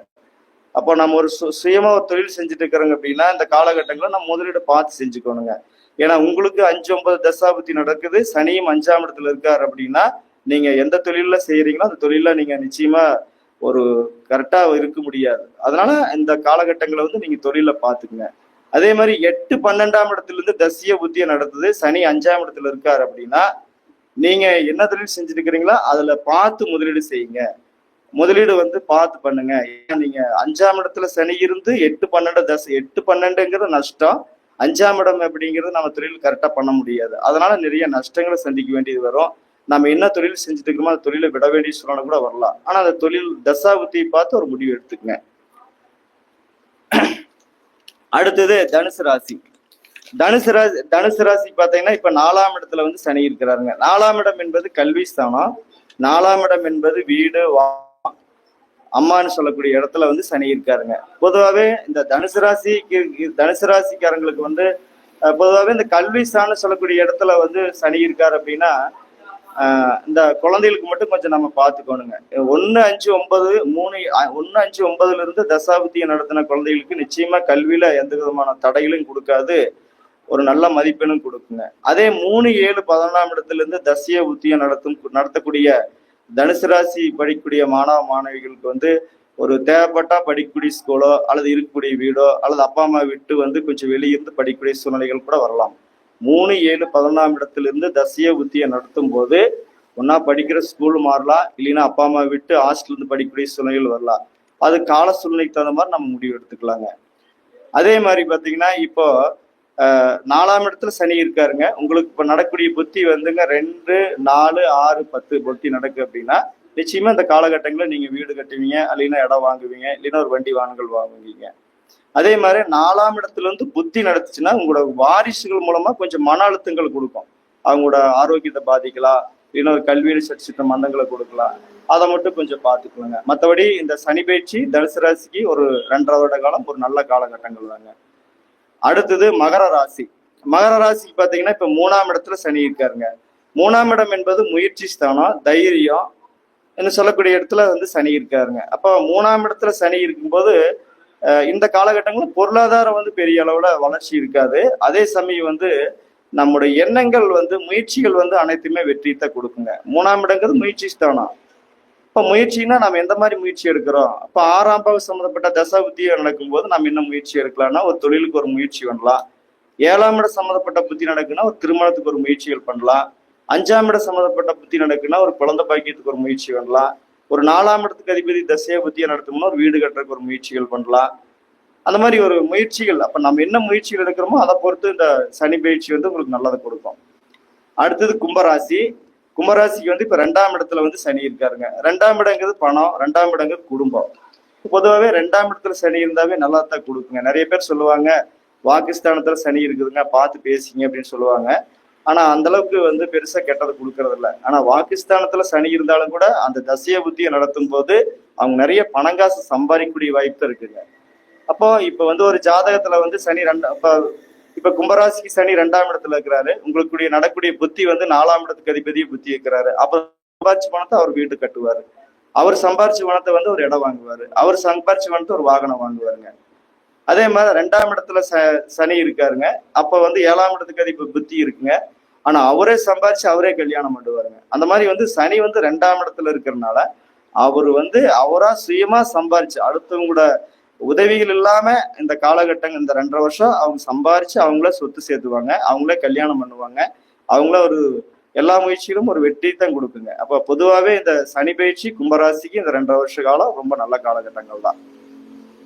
அப்போ நம்ம ஒரு சுயமா ஒரு தொழில் செஞ்சுட்டு இருக்கிறோங்க அப்படின்னா இந்த காலகட்டங்களை நம்ம முதலீடு பார்த்து செஞ்சுக்கணுங்க. ஏன்னா உங்களுக்கு 5-9 தசாபுத்தி நடக்குது, சனியும் 5ஆம் இடத்துல இருக்காரு அப்படின்னா நீங்க எந்த தொழில செய்யறீங்களோ அந்த தொழில நீங்க நிச்சயமா ஒரு கரெக்டா இருக்க முடியாது. அதனால இந்த காலகட்டங்களை வந்து நீங்க தொழில பாத்துக்குங்க. அதே மாதிரி 8-12ஆம் இடத்துல இருந்து தசைய புத்திய நடத்துது, சனி 5ஆம் இடத்துல இருக்காரு அப்படின்னா நீங்க என்ன தொழில் செஞ்சுட்டு இருக்கிறீங்களோ அதுல பார்த்து முதலீடு செய்யுங்க. முதலீடு வந்து பார்த்து பண்ணுங்க. நீங்க 5ஆம் இடத்துல சனி இருந்து 8-12 தசை 8-12ங்கிறது நஷ்டம். 5ஆம் இடம் அப்படிங்கிறது நம்ம தொழில் கரெக்டா பண்ண முடியாது. அதனால நிறைய நஷ்டங்களை சந்திக்க வேண்டியது வரும். நம்ம என்ன தொழில் செஞ்சுட்டு இருக்கோமோ அந்த தொழிலை விட வேண்டிய சூழ்நிலை கூட வரலாம். ஆனா அந்த தொழில் தசாபுத்தியை பார்த்து ஒரு முடிவு எடுத்துக்கங்க. அடுத்தது தனுசு ராசி. தனுசு ராசி பாத்தீங்கன்னா இப்ப 4ஆம் இடத்துல வந்து சனி இருக்கிறாருங்க. 4ஆம் இடம் என்பது கல்வி ஸ்தானம். 4ஆம் இடம் என்பது வீடு, அம்மான்னு சொல்லக்கூடிய இடத்துல வந்து சனி இருக்காருங்க. பொதுவாகவே இந்த தனுசு ராசிக்காரங்களுக்கு வந்து பொதுவாகவே இந்த கல்வி ஸ்தானம் சொல்லக்கூடிய இடத்துல வந்து சனி இருக்காரு அப்படின்னா இந்த குழந்தைகளுக்கு மட்டும் கொஞ்சம் நம்ம பார்த்துக்கணுங்க. 1-5-9 இருந்து தசாபுத்தியை நடத்தின குழந்தைகளுக்கு நிச்சயமா கல்வியில எந்த விதமான தடைகளும் கொடுக்காது, ஒரு நல்ல மதிப்பெண்ணும் கொடுக்குங்க. அதே 3-7-11ஆம் இடத்துல இருந்து தசைய புத்தியை நடத்தக்கூடிய தனுசு ராசி படிக்கக்கூடிய மாணவ மாணவிகளுக்கு வந்து ஒரு தேவைப்பட்டா படிக்கக்கூடிய ஸ்கூலோ அல்லது இருக்கக்கூடிய வீடோ அல்லது அப்பா அம்மா விட்டு வந்து கொஞ்சம் வெளியிருந்து படிக்கக்கூடிய சூழ்நிலைகள் கூட வரலாம். 3-7-11ஆம் இடத்துல இருந்து தசைய புத்தியை நடத்தும் போது ஒன்னா படிக்கிற ஸ்கூல் மாறலாம், இல்லைன்னா அப்பா அம்மா விட்டு ஹாஸ்டல் இருந்து படிக்கக்கூடிய சூழ்நிலைகள் வரலாம். அது கால சூழ்நிலைக்கு தகுந்த மாதிரி நம்ம முடிவு எடுத்துக்கலாங்க. அதே மாதிரி பாத்தீங்கன்னா இப்போ 4ஆம் இடத்துல சனி இருக்காருங்க. உங்களுக்கு இப்ப நடக்கூடிய புத்தி வந்துங்க 2, 4, 6, 10 புத்தி நடக்கு அப்படின்னா நிச்சயமா இந்த காலகட்டங்களில் நீங்க வீடு கட்டுவீங்க, இல்லைன்னா இடம் வாங்குவீங்க, இல்லைன்னா ஒரு வண்டி வாகனங்கள் வாங்குவீங்க. அதே மாதிரி 4ஆம் இடத்துல இருந்து புத்தி நடத்துச்சுன்னா உங்களோட வாரிசுகள் மூலமா கொஞ்சம் மன அழுத்தங்கள் கொடுக்கும். அவங்களோட ஆரோக்கியத்தை பாதிக்கலாம், இல்லைன்னா ஒரு கல்வியில் சட்ட மந்தங்களை கொடுக்கலாம். அதை மட்டும் கொஞ்சம் பார்த்துக்கலாங்க. மற்றபடி இந்த சனி பயிற்சி தனுசு ராசிக்கு ஒரு 2.5 வருட காலம் ஒரு நல்ல காலகட்டங்கள் தாங்க. அடுத்தது மகர ராசி. மகர ராசிக்கு பாத்தீங்கன்னா இப்ப 3ஆம் இடத்துல சனி இருக்காருங்க. 3ஆம் இடம் என்பது முயற்சி ஸ்தானம், தைரியம் என்று சொல்லக்கூடிய இடத்துல வந்து சனி இருக்காருங்க. அப்போ 3ஆம் இடத்துல சனி இருக்கும்போது இந்த காலகட்டங்களும் பொருளாதாரம் வந்து பெரிய அளவுல வளர்ச்சி இருக்காது. அதே சமயம் வந்து நம்முடைய எண்ணங்கள் வந்து முயற்சிகள் வந்து அனைத்துமே வெற்றியத்தை கொடுக்குங்க. 3ஆம் இடங்கிறது முயற்சி ஸ்தானம். இப்ப முயற்சின்னா நம்ம எந்த மாதிரி முயற்சி எடுக்கிறோம்? அப்ப 6ஆம் பாவம் சம்பந்தப்பட்ட தசாபுத்தியை நடக்கும்போது நம்ம என்ன முயற்சி எடுக்கலாம்னா ஒரு தொழிலுக்கு ஒரு முயற்சி பண்ணலாம், 7ஆம் இடம் சம்மந்தப்பட்ட புத்தி நடக்குன்னா ஒரு திருமணத்துக்கு ஒரு முயற்சிகள் பண்ணலாம். 5ஆம் இடம் சம்மந்தப்பட்ட புத்தி நடக்குன்னா ஒரு குழந்தை பாக்கியத்துக்கு ஒரு முயற்சி பண்ணலாம். ஒரு 4ஆம் இடத்துக்கு அதிபதி தசைய புத்தியை நடத்தும்னா ஒரு வீடு கட்டுறதுக்கு ஒரு முயற்சிகள் பண்ணலாம். அந்த மாதிரி ஒரு முயற்சிகள், அப்ப நம்ம என்ன முயற்சிகள் எடுக்கிறோமோ அதை பொறுத்து இந்த சனி பயிற்சி வந்து உங்களுக்கு நல்லதை கொடுக்கும். அடுத்தது கும்பராசி. கும்பராசிக்கு வந்து இப்ப 2ஆம் இடத்துல வந்து சனி இருக்காருங்க. 2ஆம் இடங்கிறது பணம், 2ஆம் இடங்கிறது குடும்பம். பொதுவாகவே 2ஆம் இடத்துல சனி இருந்தாவே நல்லா தான் கொடுக்குங்க. நிறைய பேர் சொல்லுவாங்க வாக்குஸ்தானத்துல சனி இருக்குதுங்க, பார்த்து பேசிங்க அப்படின்னு சொல்லுவாங்க. ஆனா அந்த அளவுக்கு வந்து பெருசா கெட்டதை கொடுக்கறது இல்லை. ஆனா வாக்குஸ்தானத்துல சனி இருந்தாலும் கூட அந்த தசைய புத்தியை நடத்தும் போது அவங்க நிறைய பணங்காசு சம்பாதிக்கக்கூடிய வாய்ப்பு இருக்குங்க. அப்போ இப்ப வந்து ஒரு ஜாதகத்துல வந்து சனி இப்ப கும்பராசிக்கு சனி 2ஆம் இடத்துல இருக்கிறாரு. உங்களுக்கு நடக்கூடிய புத்தி வந்து 4ஆம் இடத்துக்கு அதிபதியை புத்தி இருக்கிறாரு. அப்ப சம்பாரிச்சு பணத்தை அவர் வீடு கட்டுவாரு. அவர் சம்பாரிச்சு பணத்தை வந்து ஒரு இடம் வாங்குவாரு. அவர் சம்பாரிச்சு பணத்தை ஒரு வாகனம் வாங்குவாருங்க. அதே மாதிரி 2ஆம் இடத்துல சனி இருக்காருங்க. அப்ப வந்து 7ஆம் இடத்துக்கு அதிபதி புத்தி இருக்குங்க. ஆனா அவரே சம்பாரிச்சு அவரே கல்யாணம் பண்ணுவாருங்க. அந்த மாதிரி வந்து சனி வந்து 2ஆம் இடத்துல இருக்கிறதுனால அவர் வந்து அவரா சுயமா சம்பாரிச்சு அடுத்தவங்களோட உதவிகள் இல்லாம இந்த காலகட்டங்கள் இந்த 2.5 வருஷம் அவங்க சம்பாரிச்சு அவங்களே சொத்து சேர்த்துவாங்க, அவங்களே கல்யாணம் பண்ணுவாங்க, அவங்கள ஒரு எல்லா முயற்சியிலும் ஒரு வெற்றி தான் கொடுக்குங்க. அப்ப பொதுவாகவே இந்த சனி பயிற்சி கும்பராசிக்கு இந்த 2.5 வருஷ காலம் ரொம்ப நல்ல காலகட்டங்கள் தான்.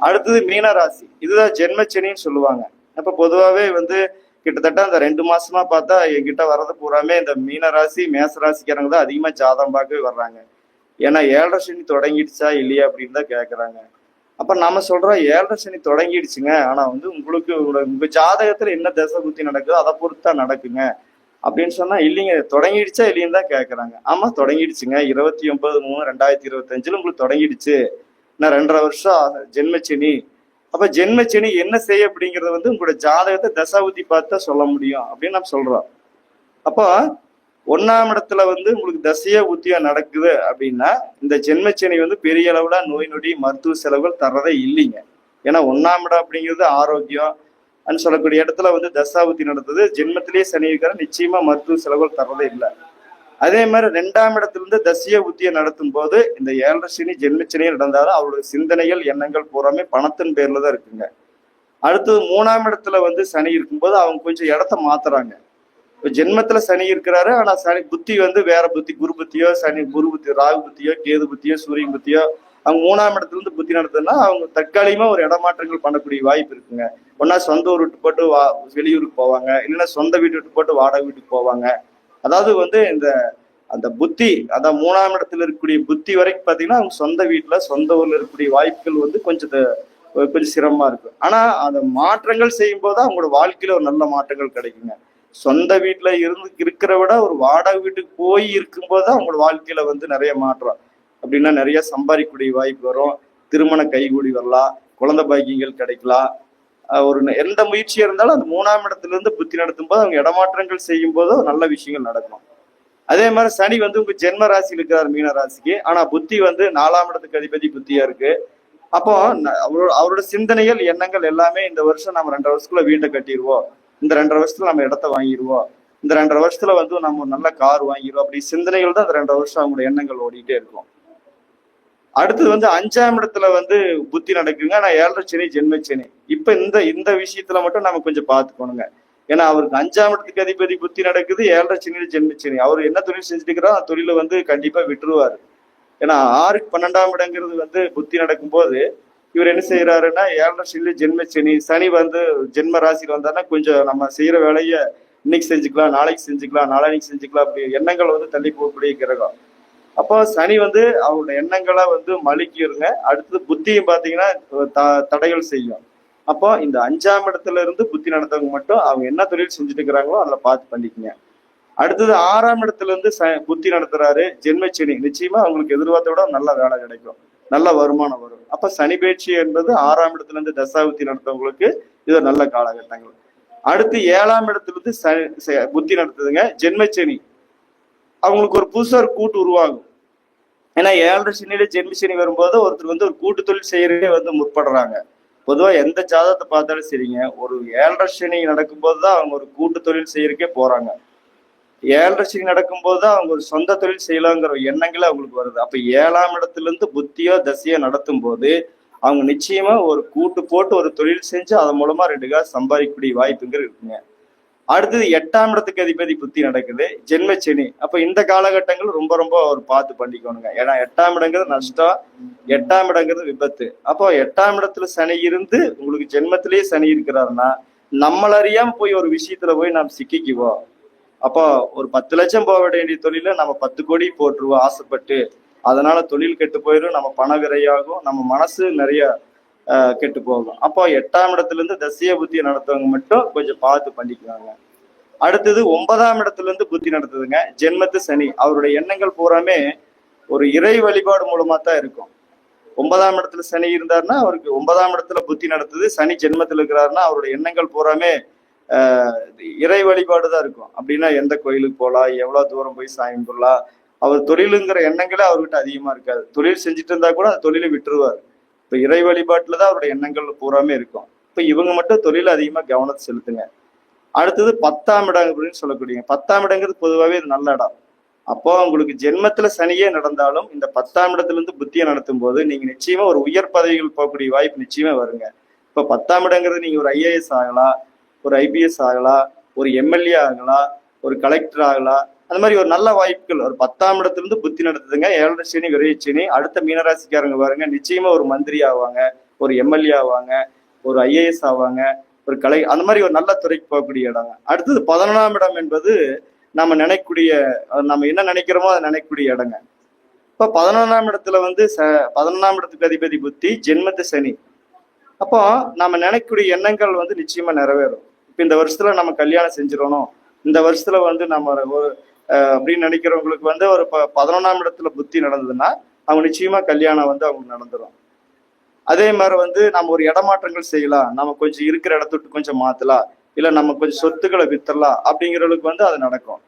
அடுத்தது மீனராசி. இதுதான் ஜென்மச்சனின்னு சொல்லுவாங்க. அப்ப பொதுவாகவே வந்து கிட்டத்தட்ட அந்த 2 மாசமா பார்த்தா என்கிட்ட வர்றது பூராமே இந்த மீனராசி மேசராசிக்காரங்க தான் அதிகமா ஜாதகம் பார்க்கவே வர்றாங்க. ஏன்னா 7.5 சனி தொடங்கிடுச்சா இல்லையா அப்படின்னு தான் கேட்கறாங்க. அப்ப நம்ம சொல்றோம் 7.5 சனி தொடங்கிடுச்சுங்க, ஆனா வந்து உங்களுக்கு உங்க ஜாதகத்துல என்ன தசை புத்தி நடக்குதோ அதை பொறுத்து தான் நடக்குங்க அப்படின்னு சொன்னா இல்லைங்க தொடங்கிடுச்சா இல்லைன்னு தான் கேட்கறாங்க. ஆமா தொடங்கிடுச்சுங்க, 29/3/2025 உங்களுக்கு தொடங்கிடுச்சு. நான் 2.5 வருஷம் ஜென்மச்சனி. அப்ப ஜென்மச்சனி என்ன செய்ய அப்படிங்கறத வந்து உங்களோட ஜாதகத்தை தசாபுத்தி பார்த்தா சொல்ல முடியும் அப்படின்னு நம்ம சொல்றோம். அப்போ 1ஆம் இடத்துல வந்து உங்களுக்கு தசைய புத்தியா நடக்குது அப்படின்னா இந்த ஜென்மச்சனி வந்து பெரிய அளவுல நோய் நொடி மருத்துவ செலவுகள் தர்றதே இல்லைங்க. ஏன்னா 1ஆம் இடம் அப்படிங்கிறது ஆரோக்கியம் சொல்லக்கூடிய இடத்துல வந்து தசாபுத்தி நடத்துது. ஜென்மத்திலேயே சனி இருக்கிற நிச்சயமா மருத்துவ செலவுகள் தர்றதே இல்லை. அதே மாதிரி 2ஆம் இடத்துல இருந்து தசைய புத்தியை நடத்தும் போது இந்த 7.5 சனி ஜென்மச்சனி நடந்தாலும் அவருடைய சிந்தனைகள் எண்ணங்கள் பூராமே பணத்தின் பேர்ல தான் இருக்குங்க. அடுத்தது 3ஆம் இடத்துல வந்து சனி இருக்கும்போது அவங்க கொஞ்சம் இடத்த மாத்துறாங்க. இப்ப ஜென்மத்துல சனி இருக்கிறாரு, ஆனா சனி புத்தி வந்து வேற புத்தி, குரு புத்தியோ சனி குரு புத்தியோ ராகு புத்தியோ கேது புத்தியோ சூரியன் புத்தியோ அவங்க 3ஆம் இடத்துல இருந்து புத்தி நடத்துனா அவங்க தற்காலிகமா ஒரு இடமாற்றங்கள் பண்ணக்கூடிய வாய்ப்பு இருக்குங்க. ஒன்னா சொந்த ஊர் விட்டு போட்டு வெளியூருக்கு போவாங்க, இல்லைன்னா சொந்த வீட்டு விட்டு போட்டு வாடகை வீட்டுக்கு போவாங்க. அதாவது வந்து அந்த புத்தி அதான் 3ஆம் இடத்துல இருக்கக்கூடிய புத்தி வரைக்கும் பாத்தீங்கன்னா அவங்க சொந்த வீட்டுல சொந்த ஊர்ல இருக்கக்கூடிய வாய்ப்புகள் வந்து கொஞ்சம் சிரமமா இருக்கு. ஆனா அந்த மாற்றங்கள் செய்யும் போது அவங்களோட வாழ்க்கையில ஒரு நல்ல மாற்றங்கள் கிடைக்குங்க. சொந்த வீட்டுல இருக்கிற விட ஒரு வாடகை வீட்டுக்கு போய் இருக்கும்போது அவங்களோட வாழ்க்கையில வந்து நிறைய மாற்றம் அப்படின்னா நிறைய சம்பாதிக்கக்கூடிய வாய்ப்பு வரும், திருமண கைகூடி வரலாம், குழந்தை பாக்கியங்கள் கிடைக்கலாம். ஒரு எந்த முயற்சியா இருந்தாலும் அந்த 3ஆம் இடத்துல இருந்து புத்தி நடத்தும் போது அவங்க இடமாற்றங்கள் செய்யும் போது நல்ல விஷயங்கள் நடக்கும். அதே மாதிரி சனி வந்து உங்க ஜென்ம ராசியில் இருக்கிறார் மீன ராசிக்கு, ஆனா புத்தி வந்து 4ஆம் இடத்துக்கு அதிபதி புத்தியா இருக்கு. அப்போ அவரோட சிந்தனைகள் எண்ணங்கள் எல்லாமே இந்த வருஷம் நம்ம 2.5 வருஷத்துக்குள்ள வீட்டை கட்டிடுவோம், இந்த 2.5 வருஷத்துல நம்ம இடத்த வாங்கிடுவோம், இந்த 2.5 வருஷத்துல வந்து நம்ம ஒரு நல்ல கார் வாங்கிடுவோம், அப்படி சிந்தனைகள் தான் அந்த 2.5 வருஷம் அவங்களோட எண்ணங்கள் ஓடிட்டே இருக்கும். அடுத்தது வந்து 5ஆம் இடத்துல வந்து புத்தி நடக்குங்க, ஆனா 7.5 சனி ஜென்மச்சனி. இப்ப இந்த விஷயத்துல மட்டும் நம்ம கொஞ்சம் பார்த்துக்கணுங்க. ஏன்னா அவருக்கு 5ஆம் இடத்துக்கு அதிபதி புத்தி நடக்குது, 7.5 சனி ஜென்மச்சனி. அவர் என்ன தொழில் செஞ்சுட்டு இருக்கிறோம் அந்த தொழிலை வந்து கண்டிப்பா விட்டுருவாரு. ஏன்னா 6க்கு 12ஆம் இடங்கிறது வந்து புத்தி நடக்கும்போது இவர் என்ன செய்யறாருன்னா 7.5 சனி ஜென்மச்சனி. சனி வந்து ஜென்ம ராசியில் வந்தாருன்னா கொஞ்சம் நம்ம செய்யற வேலையை இன்னைக்கு செஞ்சுக்கலாம், நாளைக்கு செஞ்சுக்கலாம், நாளைக்கு செஞ்சுக்கலாம், அப்படி எண்ணங்கள் வந்து தள்ளி போகக்கூடிய கிரகம். அப்போ சனி வந்து அவரோட எண்ணங்களை வந்து மழுக்கிடுங்க. அடுத்தது புத்தியும் பாத்தீங்கன்னா தடைகள் செய்யும். அப்போ இந்த 5ஆம் இடத்துல இருந்து புத்தி நடத்தவங்க மட்டும் அவங்க என்ன தொழில் செஞ்சுட்டு இருக்கிறாங்களோ அதுல பார்த்து பண்ணிக்கங்க. அடுத்தது 6ஆம் இடத்துல இருந்து புத்தி நடத்துறாரு ஜென்மச்சனி. நிச்சயமா அவங்களுக்கு எதிர்பார்த்த விட நல்ல வேலை கிடைக்கும், நல்ல வருமானம் வரும். அப்ப சனி பயிற்சி என்பது 6ஆம் இடத்துல இருந்து தசாபுத்தி நடத்தவங்களுக்கு இது ஒரு நல்ல காலகட்டங்கள். அடுத்து 7ஆம் இடத்துல இருந்து புத்தி நடத்துதுங்க ஜென்மச்சனி. அவங்களுக்கு ஒரு புதுசா ஒரு கூட்டு உருவாகும். ஏன்னா 7.5 சனியில ஜென்மச்சனி வரும்போது ஒருத்தர் வந்து ஒரு கூட்டு தொழில் செய்யறதே வந்து முற்படுறாங்க. பொதுவா எந்த ஜாதகத்தை பார்த்தாலும் சரிங்க, ஒரு 7.5 சனி நடக்கும்போது தான் அவங்க ஒரு கூட்டு தொழில் செய்யறதுக்கே போறாங்க. 7.5 சனி நடக்கும்போது தான் அவங்க ஒரு சொந்த தொழில் செய்யலாங்கிற எண்ணங்களே அவங்களுக்கு வருது. அப்ப 7ஆம் இடத்துல இருந்து புத்தியோ தசையோ நடத்தும் போது அவங்க நிச்சயமா ஒரு கூட்டு போட்டு ஒரு தொழில் செஞ்சு அதன் மூலமா 2 காசு சம்பாதிக்கக்கூடிய வாய்ப்புங்கிறது இருக்குங்க. அடுத்தது 8ஆம் இடத்துக்கு அதிபதி புத்தி நடக்குது, ஜென்மச்சனி. அப்ப இந்த காலகட்டங்கள் ரொம்ப ரொம்ப ஒரு பார்த்து பண்ணிக்கணுங்க. ஏன்னா 8ஆம் இடங்கிறது நஷ்டம், 8ஆம் இடங்கிறது விபத்து. அப்போ 8ஆம் இடத்துல சனி இருந்து உங்களுக்கு ஜென்மத்திலேயே சனி இருக்கிறாருன்னா நம்மளறியாம போய் ஒரு விஷயத்துல போய் நாம் சிக்கிக்குவோம். அப்போ ஒரு 10 லட்சம் போக வேண்டிய தொழில நம்ம 10 கோடி போட்டுருவோம் ஆசைப்பட்டு. அதனால தொழில் கெட்டு போயிடும், நம்ம பண விரையாகும், நம்ம மனசு நிறைய கெட்டு போகும். அப்போ 8ஆம் இடத்துல இருந்து தசைய புத்தியை நடத்துவங்க மட்டும் கொஞ்சம் பார்த்து பண்ணிக்கிறாங்க. அடுத்தது 9ஆம் இடத்துல இருந்து புத்தி நடத்துதுங்க, ஜென்மத்து சனி. அவருடைய எண்ணங்கள் பூராமே ஒரு இறை வழிபாடு மூலமா தான் இருக்கும். 9ஆம் இடத்துல சனி இருந்தாருன்னா அவருக்கு 9ஆம் இடத்துல புத்தி நடத்துது. சனி ஜென்மத்தில் இருக்கிறாருன்னா அவருடைய எண்ணங்கள் பூராமே இறை வழிபாடு தான் இருக்கும். அப்படின்னா எந்த கோயிலுக்கு போகலாம், எவ்வளவு தூரம் போய் சாமி கும்பிடலாம். அவர் தொழிலுங்கிற எண்ணங்களே அவர்கிட்ட அதிகமா இருக்காது. தொழில் செஞ்சுட்டு இருந்தா கூட அந்த தொழிலை விட்டுருவார். இப்ப இறை வழிபாட்டுலதான் அவருடைய எண்ணங்கள் பூராமே இருக்கும். இப்ப இவங்க மட்டும் தொழில அதிகமா கவனத்தை செலுத்துங்க. அடுத்தது 10ஆம் இடம் அப்படின்னு சொல்லக்கூடிய 10ஆம் இடங்கிறது பொதுவாகவே இது நல்ல இடம். அப்போ உங்களுக்கு ஜென்மத்துல சனியே நடந்தாலும் இந்த 10ஆம் இடத்துல இருந்து புத்தியை நடத்தும் போது நீங்க நிச்சயமா ஒரு உயர் பதவிகள் போகக்கூடிய வாய்ப்பு நிச்சயமா வருங்க. இப்ப 10ஆம் இடங்கிறது நீங்க ஒரு IAS ஆகலாம், ஒரு IPS ஆகலாம், ஒரு MLA ஆகலாம், ஒரு கலெக்டர் ஆகலாம். அந்த மாதிரி ஒரு நல்ல வாய்ப்புகள் ஒரு 10ஆம் இடத்துல இருந்து புத்தி நடத்துதுங்க. 7 சனி விரைச்சனி. அடுத்த மீனராசிக்காரங்க பாருங்க, நிச்சயமா ஒரு மந்திரி ஆவாங்க, ஒரு MLA ஆவாங்க, ஒரு IAS ஆவாங்க, ஒரு கலை, அந்த மாதிரி ஒரு நல்ல துறைக்கு போகக்கூடிய இடங்க. அடுத்தது 11ஆம் இடம் என்பது நம்ம நினைக்கக்கூடிய, நம்ம என்ன நினைக்கிறோமோ அதை நினைக்கக்கூடிய இடங்க. இப்ப 11ஆம் இடத்துல வந்து 11ஆம் இடத்துக்கு அதிபதி புத்தி, ஜென்மத்து சனி. அப்போ நம்ம நினைக்கக்கூடிய எண்ணங்கள் வந்து நிச்சயமா நிறைவேறும். இப்ப இந்த வருஷத்துல நம்ம கல்யாணம் செஞ்சிடணும், இந்த வருஷத்துல வந்து நம்ம ஒரு அப்படின்னு நினைக்கிறவங்களுக்கு வந்து ஒரு 11ஆம் இடத்துல புத்தி நடந்ததுன்னா அவங்க நிச்சயமா கல்யாணம் வந்து அவங்களுக்கு நடந்துடும். அதே மாதிரி வந்து நம்ம ஒரு இடமாற்றங்கள் செய்யலாம், நம்ம கொஞ்சம் இருக்கிற இடத்த விட்டு கொஞ்சம் மாத்தலாம், இல்ல நம்ம கொஞ்சம் சொத்துக்களை வித்துடலாம் அப்படிங்கிறவங்களுக்கு வந்து அது நடக்கும்.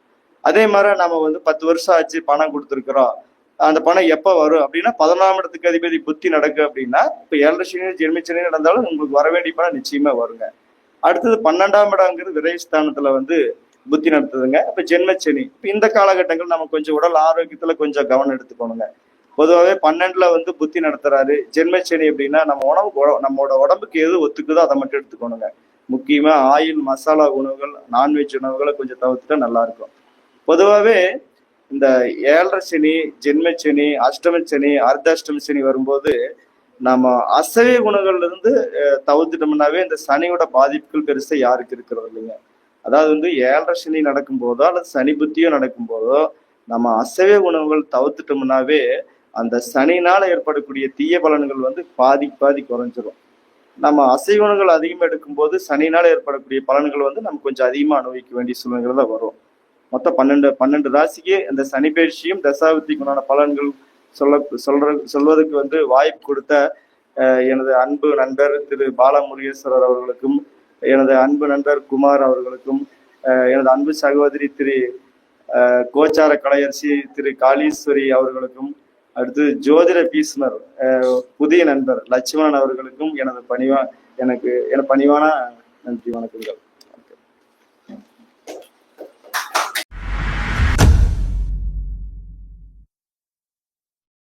அதே மாதிரி நம்ம வந்து 10 வருஷம் ஆச்சு பணம் கொடுத்துருக்குறோம், அந்த பணம் எப்ப வரும் அப்படின்னா 11ஆம் இடத்துக்கு அதிபதி புத்தி நடக்கு அப்படின்னா இப்ப 7 சனி ஜென்மச்சனி நடந்தாலும் உங்களுக்கு வர வேண்டிய பணம் நிச்சயமா வருங்க. அடுத்தது 12ஆம் இடங்கிறது விரைஸ்தானத்துல வந்து புத்தி நடத்துதுங்க. இப்ப ஜென்மச்சனி. இப்ப இந்த காலகட்டங்கள் நம்ம கொஞ்சம் உடல் ஆரோக்கியத்துல கொஞ்சம் கவனம் எடுத்துக்கணுங்க. பொதுவாகவே 12ல வந்து புத்தி நடத்துறாரு. ஜென்மச்சனி அப்படின்னா நம்ம நம்மளோட உடம்புக்கு எது ஒத்துக்குதோ அதை மட்டும் எடுத்துக்கணுங்க. முக்கியமா ஆயில் மசாலா உணவுகள், நான்வெஜ் உணவுகளை கொஞ்சம் தவிர்த்துட்டா நல்லா இருக்கும். பொதுவாகவே இந்த 7 சனி, ஜென்மச்சனி, அஷ்டம சனி, அர்த்தாஷ்டம சனி வரும்போது நம்ம அசைவ உணவுகள்ல இருந்து தவிர்த்துட்டோம்னாவே இந்த சனியோட பாதிப்புகள் பெருசா யாருக்கு இருக்கிறது இல்லைங்க. அதாவது வந்து 7 சனி நடக்கும் போதோ அல்லது சனி புத்தியோ நடக்கும் போதோ நம்ம அசைவ உணவுகள் தவிர்த்துட்டோம்னாவே அந்த சனினால ஏற்படக்கூடிய தீய பலன்கள் வந்து பாதி குறைஞ்சிரும். நம்ம அசைவ உணவுகள் அதிகமாக எடுக்கும்போது சனினால ஏற்படக்கூடிய பலன்கள் வந்து நம்ம கொஞ்சம் அதிகமா அனுபவிக்க வேண்டிய சூழ்நிலைகள் தான் வரும். மொத்தம் 12 ராசிக்கு அந்த சனி பயிற்சியும் தசாபுத்திக்கு உண்டான பலன்கள் சொல்வதற்கு வந்து வாய்ப்பு கொடுத்த எனது அன்பு நண்பர் திரு பாலமுருகேஸ்வரர் அவர்களுக்கும், எனது அன்பு நண்பர் குமார் அவர்களுக்கும், எனது அன்பு சகோதரி திரு கோச்சார கலையரசி திரு காளீஸ்வரி அவர்களுக்கும், அடுத்து ஜோதிட பீஸ்னர் புதிய நண்பர் லட்சுமணன் அவர்களுக்கும் எனது பணிவான நன்றி வணக்கங்கள்.